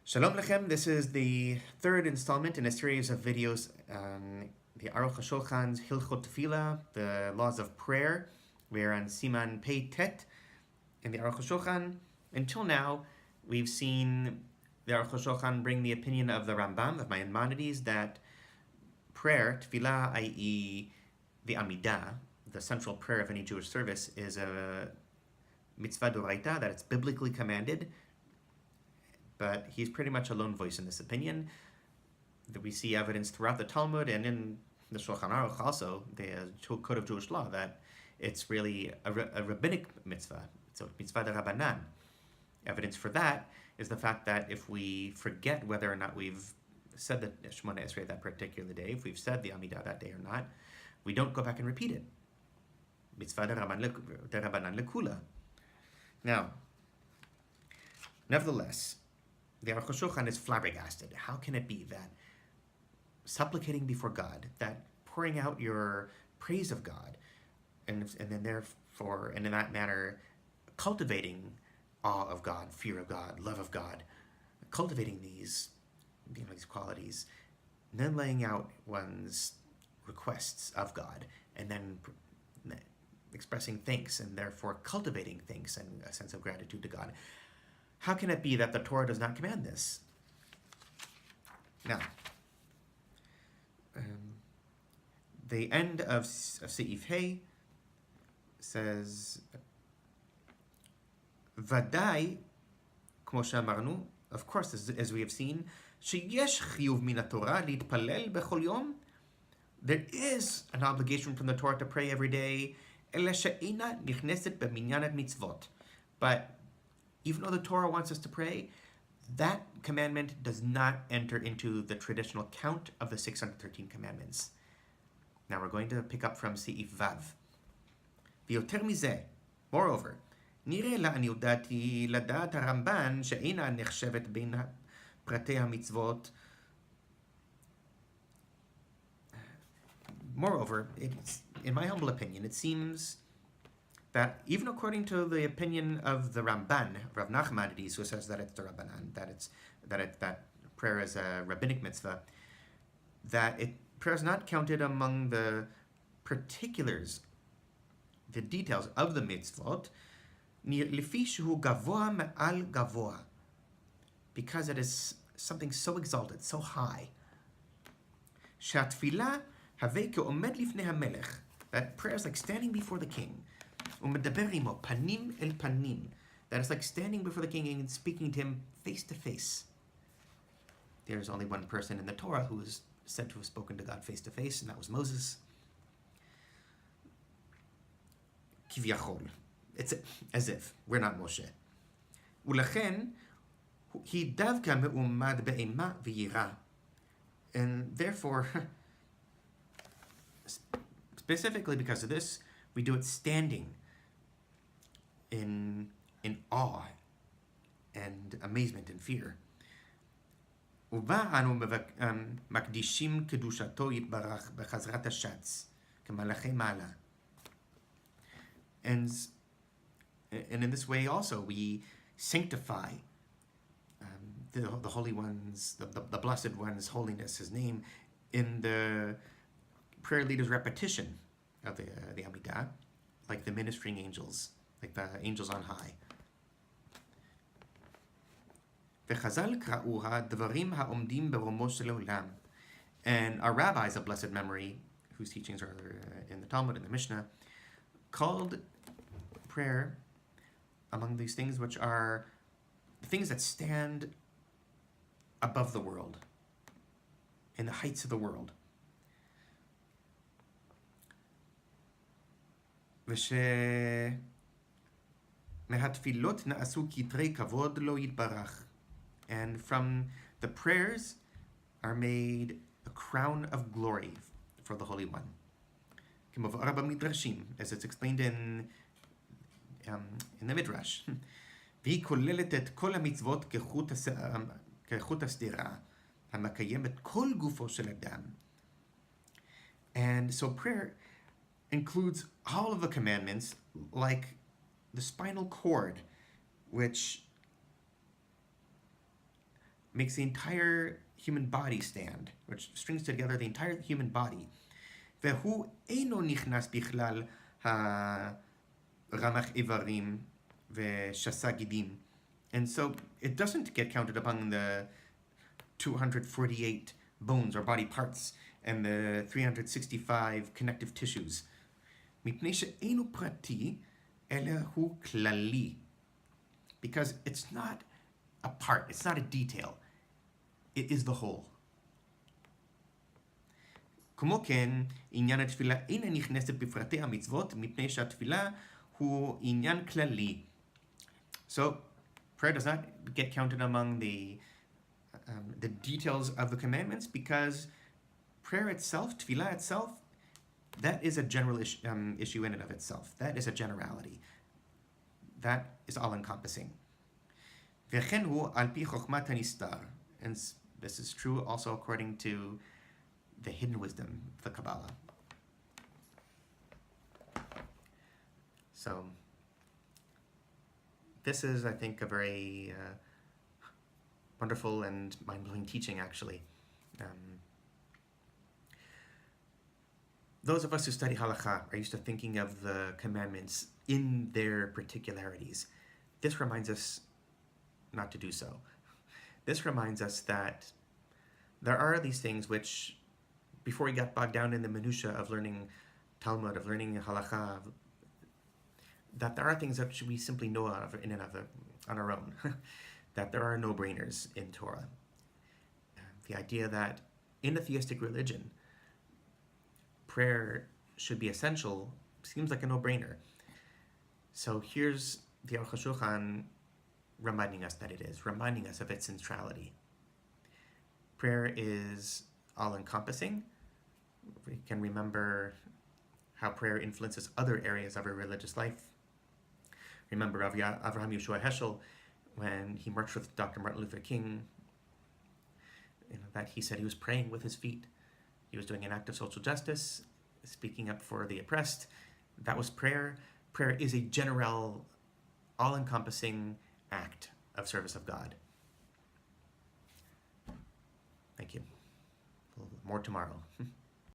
Shalom Lechem, this is the third installment in a series of videos on the Aruch Hashulchan's Hilchot Tefilah, the laws of prayer. We're on Siman Pei Tet in the Aruch Hashulchan. Until now, we've seen the Aruch Hashulchan bring the opinion of the Rambam, of Maimonides, that prayer, Tefilah, i.e. the Amidah, the central prayer of any Jewish service, is a mitzvah d'oraita, that it's biblically commanded. But he's pretty much a lone voice in this opinion. That we see evidence throughout the Talmud and in the Shulchan Aruch also, the Code of Jewish Law, that it's really a rabbinic mitzvah. It's a mitzvah de Rabbanan. Evidence for that is the fact that if we forget whether or not we've said the Shemona Esrei that particular day, if we've said the Amidah that day or not, we don't go back and repeat it. Mitzvah de Rabbanan lekula. Now, nevertheless, the Aruch Hashulchan is flabbergasted. How can it be that supplicating before God, that pouring out your praise of God, and then therefore, and in that manner, cultivating awe of God, fear of God, love of God, cultivating these qualities, and then laying out one's requests of God, and then expressing thanks, and therefore cultivating thanks and a sense of gratitude to God. How can it be that the Torah does not command this? Now, the end of Seif Hey says, Vadai, כמו שאמרנו, of course, as we have seen, שיש חיוב מן התורה להתפלל בכל יום. There is an obligation from the Torah to pray every day, אלא שאינה נכנסת במניין המצוות. But even though the Torah wants us to pray, that commandment does not enter into the traditional count of the 613 commandments. Now we're going to pick up from Seif Vav. ויותר מזה, moreover, נראה לעניות דעתי לדעת הרמב"ן שאינה נחשבת בין פרטי המצוות. Moreover, in my humble opinion, it seems that even according to the opinion of the Ramban, Rav Nachmanides, who says that it's the Rabbanan, that prayer is a rabbinic mitzvah, prayer is not counted among the particulars, the details of the mitzvot, לפי שהוא גבוה מעל גבוה, because it is something so exalted, so high. שהתפילה הווה כעומד לפני המלך, that prayer is like standing before the king. ומדבר עמו, פנים אל פנים. That is like standing before the king and speaking to him face to face. There's only one person in the Torah who is said to have spoken to God face to face, and that was Moses. כביכול. It's as if. We're not Moshe. ולכן, היא דווקא מעומד באימה ויראה. And therefore, specifically because of this, we do it standing in awe and amazement and fear. ובה אנו מקדישים קדושתו יתברך בחזרת השץ, כמלאכי מעלה. And in this way also we sanctify the Holy One's, the Blessed One's holiness, His name, in the prayer leader's repetition of the Amidah, like the ministering angels, like the angels on high. וחז"ל קראוה דברים העומדים ברומו של עולם. And our rabbis of blessed memory, whose teachings are in the Talmud and the Mishnah, called prayer among these things which are things that stand above the world, in the heights of the world. ושמהתפילות נעשו כתרי כבוד לו יתברך. And from the prayers are made a crown of glory for the Holy One. כמבואר במדרשים, as it's explained in the Midrash. והיא כוללת את כל המצוות כחוט השדרה, המקיים את כל גופו של אדם. And so prayer includes all of the commandments like the spinal cord, which makes the entire human body stand, which strings together the entire human body. והוא אינו נכנס בכלל הרמ"ח איברים ושס"ה גידים. And so it doesn't get counted among the 248 bones or body parts and the 365 connective tissues. מפני שאינו פרטי, אלא הוא כללי. Because it's not a part, it's not a detail. It is the whole. כמו כן, עניין התפילה אינה נכנסת בפרטי המצוות, מפני שהתפילה הוא עניין כללי. So, prayer does not get counted among the details of the commandments because prayer itself, tefillah itself, that is a general issue in and of itself. That is a generality. That is all-encompassing. וכן הוא על פי חוכמת הנסתר. And this is true also according to the hidden wisdom of the Kabbalah. So, this is, I think, a very wonderful and mind-blowing teaching, actually. Those of us who study halakha are used to thinking of the commandments in their particularities. This reminds us not to do so. This reminds us that there are these things which, before we got bogged down in the minutiae of learning Talmud, of learning halakha, that there are things that we simply know of in and of on our own, that there are no-brainers in Torah. The idea that in a theistic religion, prayer should be essential seems like a no-brainer. So here's the Aruch Hashulchan reminding us that it is, reminding us of its centrality. Prayer is all-encompassing. We can remember how prayer influences other areas of our religious life. Remember Avraham Yeshua Heschel, when he marched with Dr. Martin Luther King, that he said he was praying with his feet. He was doing an act of social justice, speaking up for the oppressed. That was prayer. Prayer is a general, all-encompassing act of service of God. Thank you. More tomorrow.